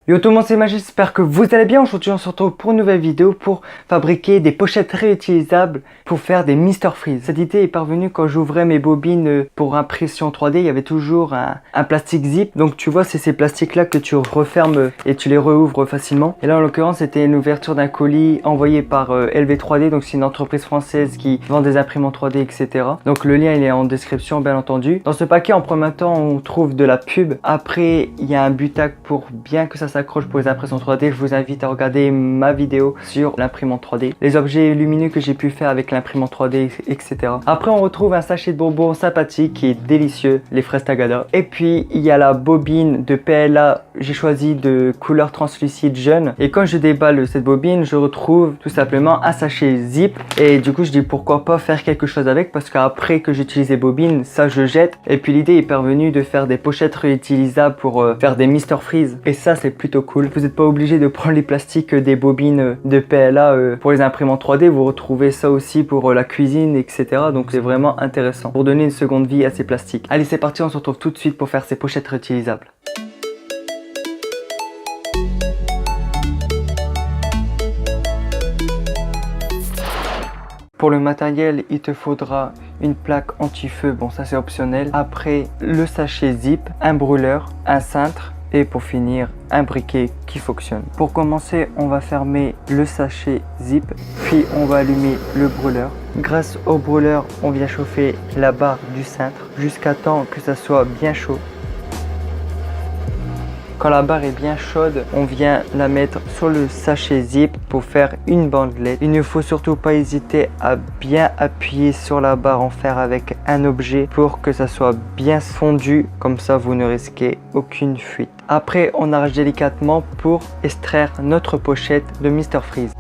Yo tout le monde, c'est Magie, j'espère que vous allez bien. Aujourd'hui on se retrouve pour une nouvelle vidéo pour fabriquer des pochettes réutilisables pour faire des Mr Freeze. Cette idée est parvenue quand j'ouvrais mes bobines pour impression 3D. Il y avait toujours un plastique zip. Donc tu vois, c'est ces plastiques là que tu refermes et tu les rouvres facilement. Et là en l'occurrence c'était une ouverture d'un colis envoyé par LV3D. Donc c'est une entreprise française qui vend des imprimantes 3D, etc. Donc le lien il est en description bien entendu. Dans ce paquet en premier temps on trouve de la pub. Après il y a un butac pour bien que ça s'accroche pour les impressions 3D. Je vous invite à regarder ma vidéo sur l'imprimante 3D, les objets lumineux que j'ai pu faire avec l'imprimante 3D, etc. Après on retrouve un sachet de bonbons sympathique qui est délicieux, les fraises Tagada. Et puis il y a la bobine de PLA, j'ai choisi de couleur translucide jaune. Et quand je déballe cette bobine, je retrouve tout simplement un sachet zip. Et du coup je dis pourquoi pas faire quelque chose avec, parce qu'après que j'utilise les bobines, ça je jette. Et puis l'idée est parvenue de faire des pochettes réutilisables pour faire des Mr Freeze. Et ça c'est plutôt cool. Vous n'êtes pas obligé de prendre les plastiques des bobines de PLA pour les imprimantes 3D. Vous retrouvez ça aussi pour la cuisine, etc. Donc c'est vraiment intéressant pour donner une seconde vie à ces plastiques. Allez, c'est parti, on se retrouve tout de suite pour faire ces pochettes réutilisables. Pour le matériel, il te faudra une plaque anti-feu, bon ça c'est optionnel. Après, le sachet zip, un brûleur, un cintre et pour finir, un briquet qui fonctionne. Pour commencer, on va fermer le sachet zip, puis on va allumer le brûleur. Grâce au brûleur, on vient chauffer la barre du cintre jusqu'à temps que ça soit bien chaud. Quand la barre est bien chaude, on vient la mettre sur le sachet zip pour faire une bandelette. Il ne faut surtout pas hésiter à bien appuyer sur la barre en fer avec un objet pour que ça soit bien fondu, comme ça vous ne risquez aucune fuite. Après, on arrache délicatement pour extraire notre pochette de Mr Freeze.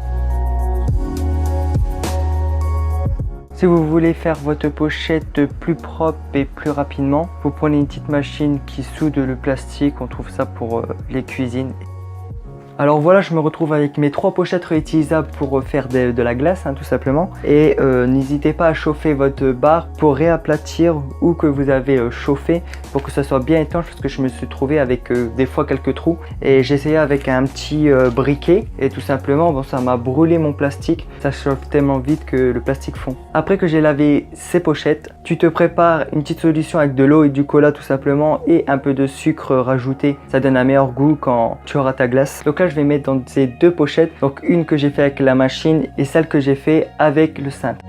Si vous voulez faire votre pochette plus propre et plus rapidement, vous prenez une petite machine qui soude le plastique. On trouve ça pour les cuisines. Alors voilà, je me retrouve avec mes 3 pochettes réutilisables pour faire de la glace, tout simplement. Et n'hésitez pas à chauffer votre barre pour réaplatir où que vous avez chauffé pour que ça soit bien étanche, parce que je me suis trouvé avec des fois quelques trous. Et j'ai essayé avec un petit briquet et tout simplement, bon, ça m'a brûlé mon plastique. Ça chauffe tellement vite que le plastique fond. Après que j'ai lavé ces pochettes, tu te prépares une petite solution avec de l'eau et du cola tout simplement et un peu de sucre rajouté. Ça donne un meilleur goût quand tu auras ta glace. Donc là, je vais mettre dans ces 2 pochettes, donc une que j'ai fait avec la machine et celle que j'ai fait avec le cintre.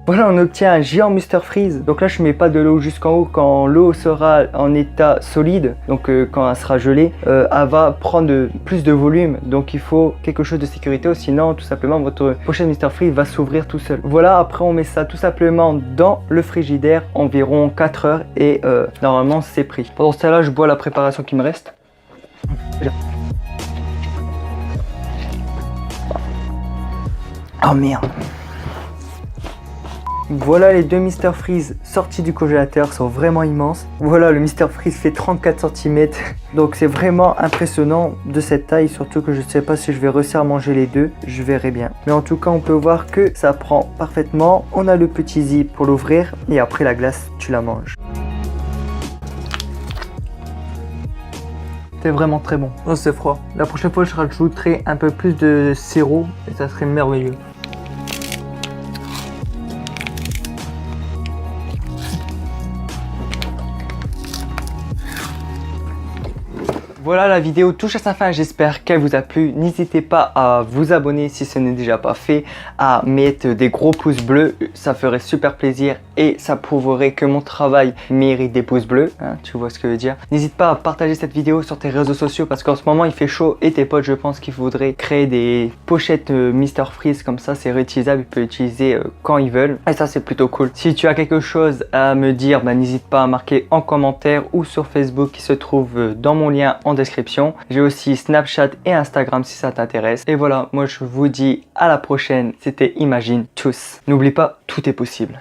Voilà, on obtient un géant Mr Freeze. Donc là je mets pas de l'eau jusqu'en haut. Quand l'eau sera en état solide, donc quand elle sera gelée, elle va prendre plus de volume. Donc il faut quelque chose de sécurité, sinon tout simplement votre pochette Mr Freeze va s'ouvrir tout seul. Voilà, après on met ça tout simplement dans le frigidaire environ 4 heures et normalement c'est pris. Pendant ce temps-là, je bois la préparation qui me reste. Oh merde. Voilà les 2 Mr Freeze sortis du congélateur, sont vraiment immenses. Voilà, le Mr Freeze fait 34 cm. Donc c'est vraiment impressionnant de cette taille, surtout que je ne sais pas si je vais réussir à manger les 2, je verrai bien. Mais en tout cas, on peut voir que ça prend parfaitement. On a le petit zip pour l'ouvrir et après la glace, tu la manges. C'est vraiment très bon. Oh, c'est froid. La prochaine fois, je rajouterai un peu plus de sirop et ça serait merveilleux. Voilà, la vidéo touche à sa fin, j'espère qu'elle vous a plu. N'hésitez pas à vous abonner si ce n'est déjà pas fait, à mettre des gros pouces bleus, ça ferait super plaisir et ça prouverait que mon travail mérite des pouces bleus, tu vois ce que je veux dire. N'hésite pas à partager cette vidéo sur tes réseaux sociaux parce qu'en ce moment il fait chaud et tes potes, je pense qu'ils voudraient créer des pochettes Mr Freeze comme ça, c'est réutilisable, ils peuvent l'utiliser quand ils veulent et ça c'est plutôt cool. Si tu as quelque chose à me dire, n'hésite pas à marquer en commentaire ou sur Facebook qui se trouve dans mon lien en description. J'ai aussi Snapchat et Instagram si ça t'intéresse. Et voilà, moi je vous dis à la prochaine. C'était Imagine tous. N'oublie pas, tout est possible.